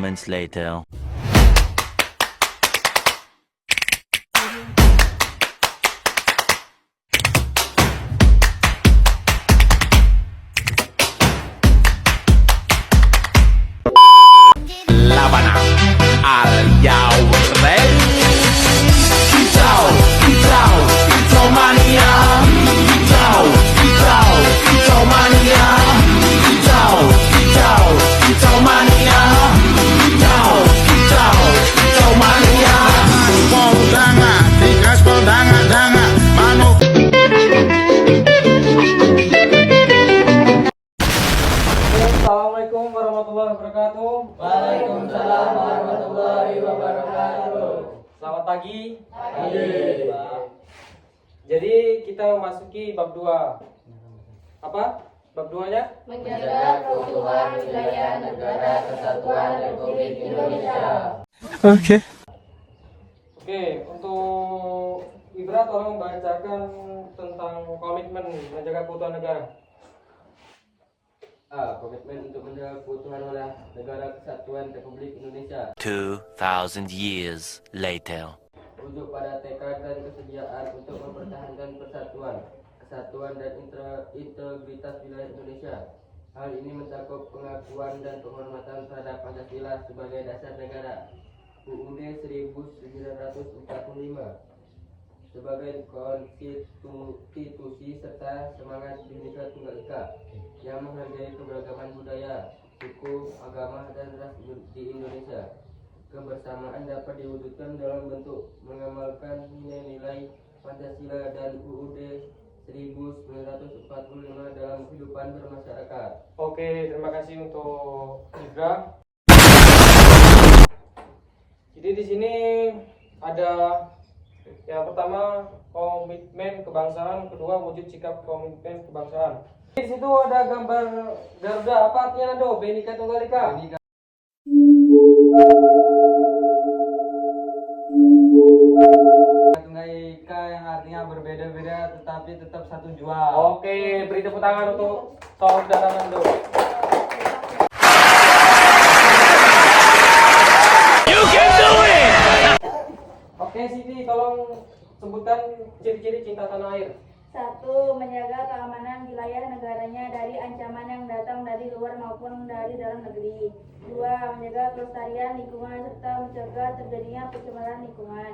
moments later. Labana, are you ready? Kicau, kicau, kicau mania. Kicau, kicau, kicau mania. Kicau, kicau, kicau mania. Kicau, kicau, kicau mania. Poldanga, tikas poldanga, danga, mano. Assalamualaikum warahmatullahi wabarakatuh. Waalaikumsalam warahmatullahi wabarakatuh. Selamat pagi. Jadi kita memasuki bab 2. Apa? Bab 2-nya? Menjaga keutuhan wilayah negara kesatuan Republik Indonesia. Oke. Oke, untuk Ibra tolong membacakan tentang komitmen menjaga keutuhan negara. Komitmen untuk menjaga keutuhan wilayah negara kesatuan Republik Indonesia 2,000 years later. merujuk pada tekad dan kesediaan untuk mempertahankan persatuan, kesatuan dan integritas wilayah Indonesia. Hal ini mencakup pengakuan dan penghormatan terhadap Pancasila sebagai dasar negara UUD 1945 sebagai konstitusi serta semangat Bhinneka Tunggal Ika yang menghargai keberagaman budaya, suku, agama, dan ras di Indonesia. Kebersamaan dapat diwujudkan dalam bentuk mengamalkan nilai-nilai Pancasila dan UUD 1945 dalam kehidupan bermasyarakat. Oke, terima kasih untuk Ibra. Jadi di sini ada yang pertama komitmen kebangsaan, kedua wujud sikap komitmen kebangsaan. Di situ ada gambar Garuda, apa artinya Nando? Bhinneka Tunggal Ika. Tunggal Ika yang artinya berbeda-beda tetapi tetap satu jua. Oke, beri tepuk tangan untuk saudara Nando. You can do it. Oke, Siti, tolong sebutkan ciri-ciri cinta tanah air. 1. Menjaga keamanan wilayah negaranya dari ancaman yang datang dari luar maupun dari dalam negeri. 2. Menjaga kelestarian lingkungan serta mencegah terjadinya pencemaran lingkungan.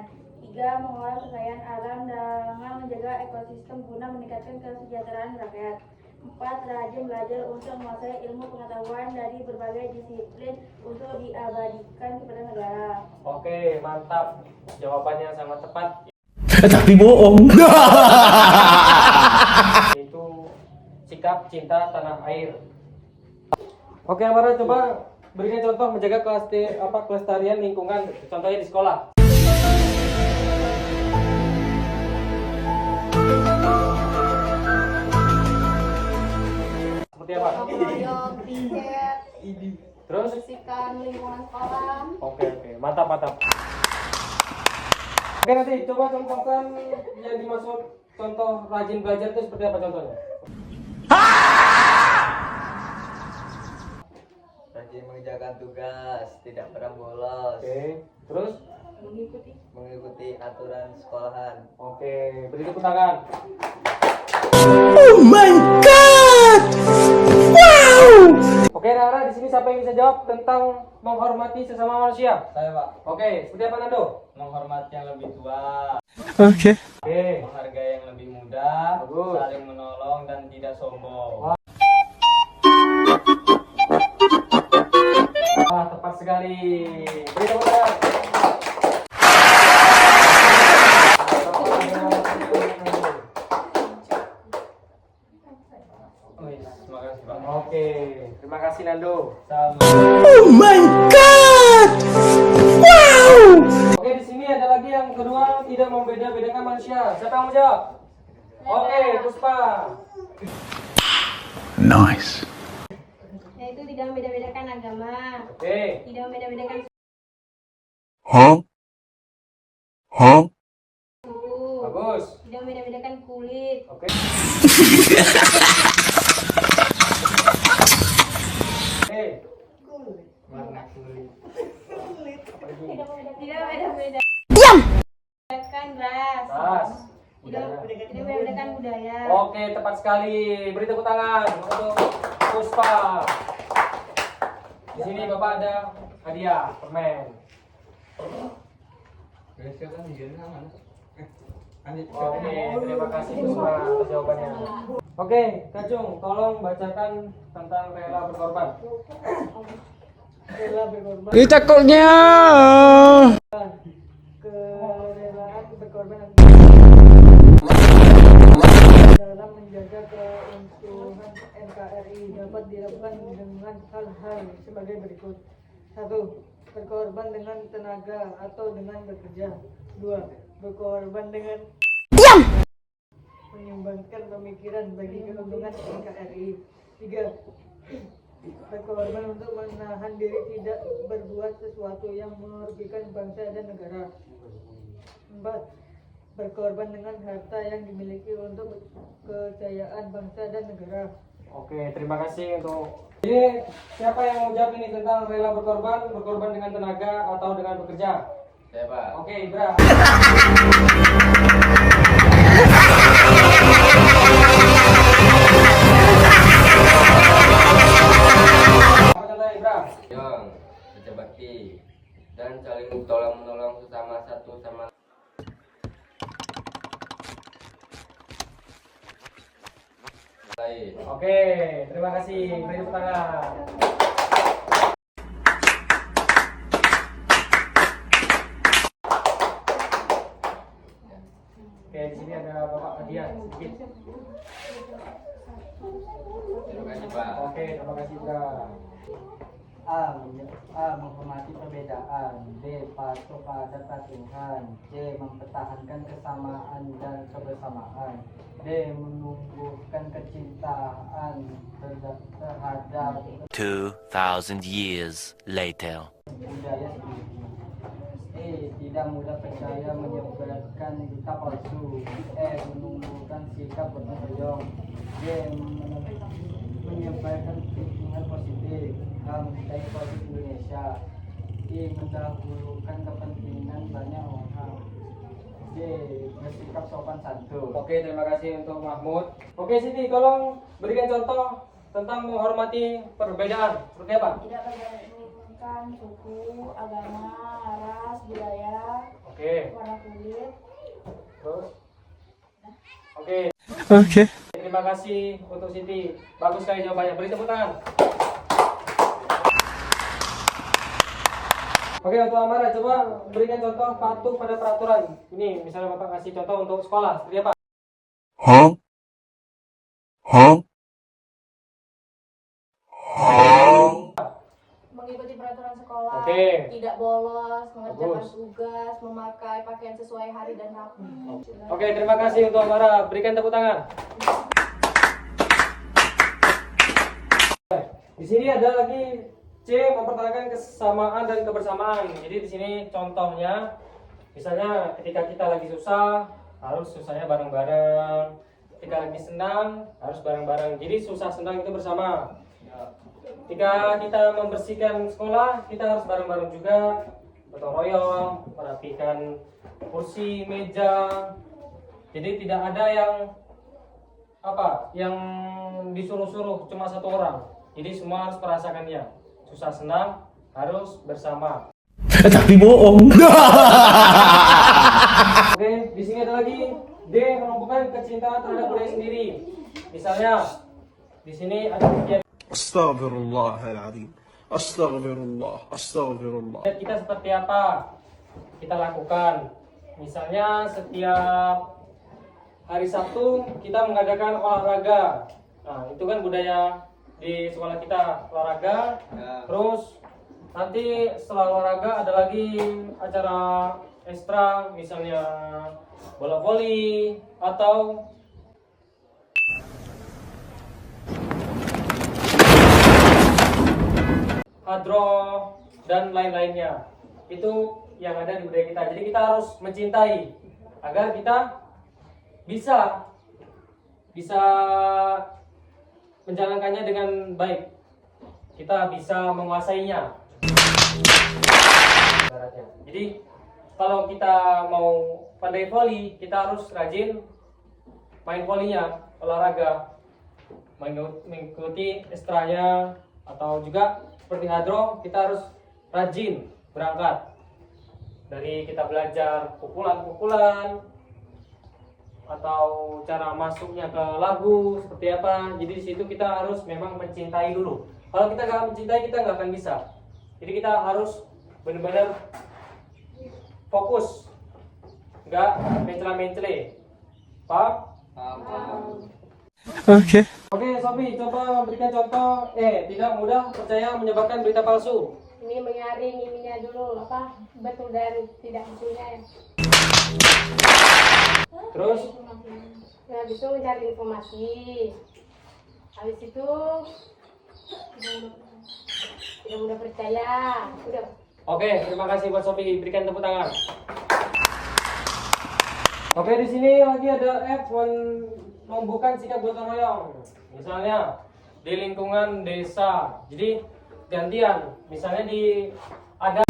3. Mengolah kekayaan alam dengan menjaga ekosistem guna meningkatkan kesejahteraan rakyat. 4. Rajin belajar untuk menguasai ilmu pengetahuan dari berbagai disiplin untuk diabadikan kepada negara. Oke, mantap. Jawabannya sangat tepat. Tapi bohong. Yaitu sikap cinta tanah air. Oke, Amara, coba berikan contoh menjaga kelestarian lingkungan, contohnya di sekolah. Seperti apa? Mengoyok, piket, Terus? bersihkan lingkungan sekolah. Oke, mantap. Oke, nanti coba contohkan yang dimaksud contoh rajin belajar itu seperti apa contohnya? Rajin mengerjakan tugas, tidak pernah bolos, Oke, terus? mengikuti aturan sekolahan. Oke, beri tepuk tangan. Oh my god. Wow. Oke, Nara, di sini siapa yang bisa jawab tentang menghormati sesama manusia? Saya, Pak, Oke, seperti apa Nando? menghormati yang lebih tua, Oke. Oke, menghargai yang lebih muda, Bagus. saling menolong dan tidak sombong. wah tepat sekali. Beri tepuk tangan. Terima kasih, Pak. Oke, terima kasih Nando. Oh my god. Wow. Oke, di sini ada lagi yang kedua, tidak membeda-bedakan manusia. Siapa yang mau jawab? Oke, Puspa. Nice. Yaitu tidak membeda-bedakan agama, Oke, tidak membeda-bedakan Huh? suku, bagus. tidak membeda-bedakan kulit. Oke. Oke, Warna kulit. Tidak beda-beda. Diam. Bedakan ras. Ras. Tidak membedakan budaya. Oke, tepat sekali. Beri tepuk tangan untuk Puspa. Di sini Bapak ada hadiah permen. Oke, terima kasih Puspa atas jawabannya. Oke, Kacung, tolong bacakan tentang rela berkorban. Rela berkorban. Kita koknya. Kerelaan berkorban dalam menjaga keutuhan NKRI dapat dilakukan dengan hal-hal sebagai berikut. 1. Berkorban dengan tenaga atau dengan bekerja. 2. Berkorban dengan menyumbangkan pemikiran bagi keuntungan NKRI. 3. Berkorban untuk menahan diri tidak berbuat sesuatu yang merugikan bangsa dan negara. 4. Berkorban dengan harta yang dimiliki untuk kejayaan bangsa dan negara. Oke, terima kasih untuk. Jadi, siapa yang mau jawab ini tentang rela berkorban, berkorban dengan tenaga atau dengan bekerja? Saya Pak. Oke, Ibra. Apa contohnya, Ibra? Yong, kerja bakti dan saling tolong menolong sesama satu sama lain. Oke, terima kasih. Beri tepuk tangan. Oke, di sini ada Bapak hadiah sedikit. Terima kasih Pak. Oke, terima kasih Ibra. A. Menghormati perbedaan. B. Patuh pada Tuhan. C. Mempertahankan kesamaan dan kebersamaan. D. Menumbuhkan kecintaan terhadap 2,000 years later. budaya sendiri. E. Tidak mudah percaya menyebarkan berita palsu. E. Menumbuhkan sikap gotong royong. D. Menyebarkan pikiran positif. Mencintai politik Indonesia. I. Mendahulukan kepentingan banyak orang. D. Bersikap sopan santun. Oke, terima kasih untuk Mahmud. Oke, Siti, tolong berikan contoh tentang menghormati perbedaan. Seperti apa? Tidak berdasarkan suku, agama, ras, budaya, Oke, warna kulit. terus. Oke, Okay. terima kasih untuk Siti. Bagus sekali jawabannya. Beri tepuk tangan. Oke, untuk Amara, coba berikan contoh patuh pada peraturan. Ini, misalnya Bapak kasih contoh untuk sekolah. Seperti apa? Huh? Huh? Mengikuti peraturan sekolah, Oke. tidak bolos, mengerjakan Bagus. tugas, memakai pakaian sesuai hari dan waktu. Oke, terima kasih untuk Amara. Berikan tepuk tangan. Di sini ada lagi C, mempertahankan kesamaan dan kebersamaan. Jadi di sini contohnya, misalnya ketika kita lagi susah, harus susahnya bareng-bareng. Ketika lagi senang, harus bareng-bareng. Jadi susah senang itu bersama. Ketika kita membersihkan sekolah, kita harus bareng-bareng juga, gotong royong, merapikan kursi, meja. Jadi tidak ada yang disuruh-suruh cuma satu orang. Jadi semua harus merasakannya. Susah senang harus bersama. Tapi bohong. Oke, di sini ada lagi D, menumbuhkan kecintaan terhadap budaya sendiri. Misalnya di sini ada kegiatan Astaghfirullahaladzim. Astaghfirullah. Astaghfirullah. kita seperti apa kita lakukan. Misalnya setiap hari Sabtu kita mengadakan olahraga. Nah, itu kan budaya di sekolah kita, olahraga. Terus nanti setelah olahraga ada lagi acara ekstra, misalnya bola voli atau hadro dan lain-lainnya. Itu yang ada di budaya kita. Jadi kita harus mencintai agar kita bisa menjalankannya dengan baik. Kita bisa menguasainya. Jadi kalau kita mau pandai voli, kita harus rajin main volinya, olahraga, mengikuti ekstranya, atau juga seperti hadro kita harus rajin berangkat. Dari kita belajar pukulan-pukulan atau cara masuknya ke lagu seperti apa. Jadi di situ kita harus memang mencintai dulu. Kalau kita nggak mencintai, kita nggak akan bisa. Jadi kita harus benar-benar fokus, nggak mencela-mencele. Paham? Oke. Oke, Sofi, coba berikan contoh. Tidak mudah percaya menyebarkan berita palsu. Ini menyaring ininya dulu, apa betul dan tidak betulnya ya. Terus? Nah, habis itu mencari informasi. Habis itu tidak mudah percaya. Udah. Oke, terima kasih buat Sofi. Berikan tepuk tangan. Oke, di sini lagi ada F menumbuhkan sikap gotong royong. Misalnya di lingkungan desa. Jadi gantian. Misalnya ada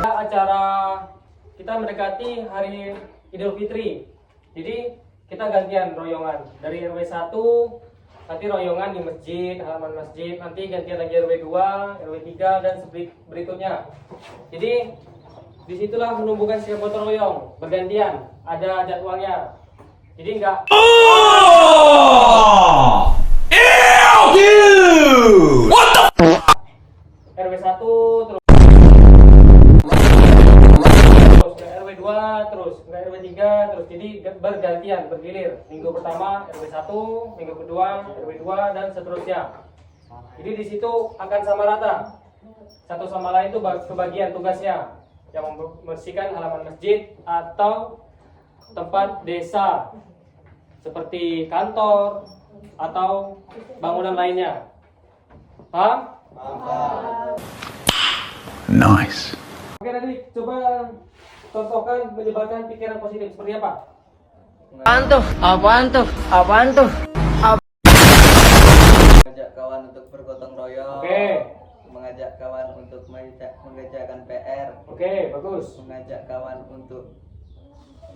acara kita mendekati hari Idul Fitri. Jadi kita gantian royongan dari RW 1, nanti royongan di masjid, halaman masjid, nanti gantian lagi RW 2, RW 3 dan berikutnya. Jadi disitulah menumbuhkan sikap gotong royong, bergantian, ada jadwalnya. Jadi enggak RW 1 terus ke RW 2 terus ke RW 3 terus, jadi bergantian, bergilir. Minggu pertama RW 1, minggu kedua RW 2 dan seterusnya. Jadi di situ akan sama rata. Satu sama lain itu kebagian tugasnya, yang membersihkan halaman masjid atau tempat desa seperti kantor atau bangunan lainnya. Paham? Nice. Oke, tadi coba contohkan menyebarkan pikiran positif seperti apa? Apaan tuh? Mengajak kawan untuk bergotong royong. Oke. Mengajak kawan untuk mengerjakan PR. Oke, bagus. Mengajak kawan untuk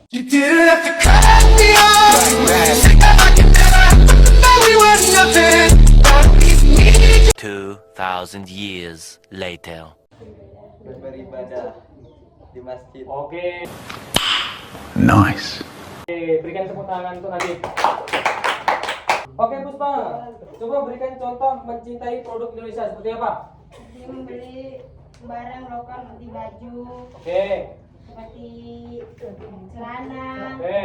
2,000 years later. beribadah di masjid. Oke. Nice. Oke, berikan tepuk tangan untuk Nadif. Oke, Puspa, coba berikan contoh mencintai produk Indonesia seperti apa? Dia membeli barang lokal seperti baju, Oke. seperti celana, Oke.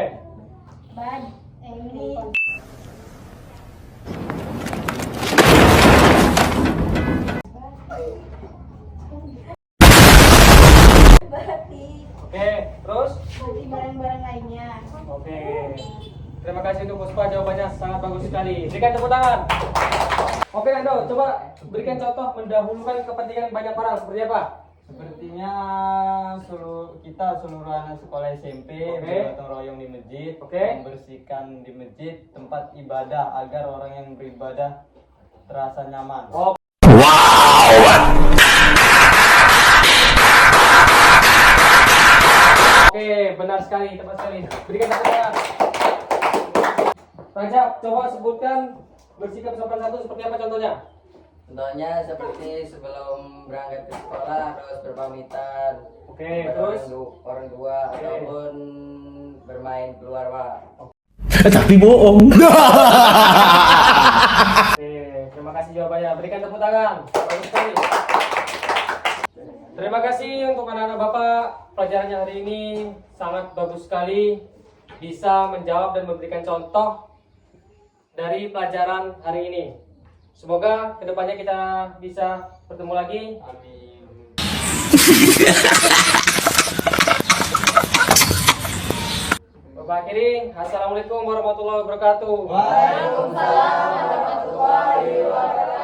baju, ini batik, Oke, terus? seperti barang-barang lainnya. Oke. Terima kasih untuk Puspa, jawabannya sangat bagus sekali. Berikan tepuk tangan. Oke, Ando, coba berikan contoh mendahulukan kepentingan banyak orang seperti apa? Sepertinya kita seluruh anak sekolah SMP Oke. bergotong royong di masjid, Oke. membersihkan di masjid tempat ibadah agar orang yang beribadah terasa nyaman. Oh. Oke, benar sekali, tepat sekali. Berikan tepuk tangan. Raja, coba sebutkan bersikap sopan santun seperti apa contohnya? Contohnya seperti sebelum berangkat ke sekolah harus berpamitan. Oke, kepada terus? orang tua Oke. ataupun bermain keluar, Pak. Tapi bohong. Oke, terima kasih jawabannya. Berikan tepuk tangan. Bagus sekali. Terima kasih untuk anak-anak Bapak. Pelajarannya hari ini sangat bagus sekali. Bisa menjawab dan memberikan contoh dari pelajaran hari ini. Semoga kedepannya kita bisa bertemu lagi. Amin. Bapak akhiri, assalamualaikum warahmatullahi wabarakatuh. Waalaikumsalam warahmatullahi wabarakatuh.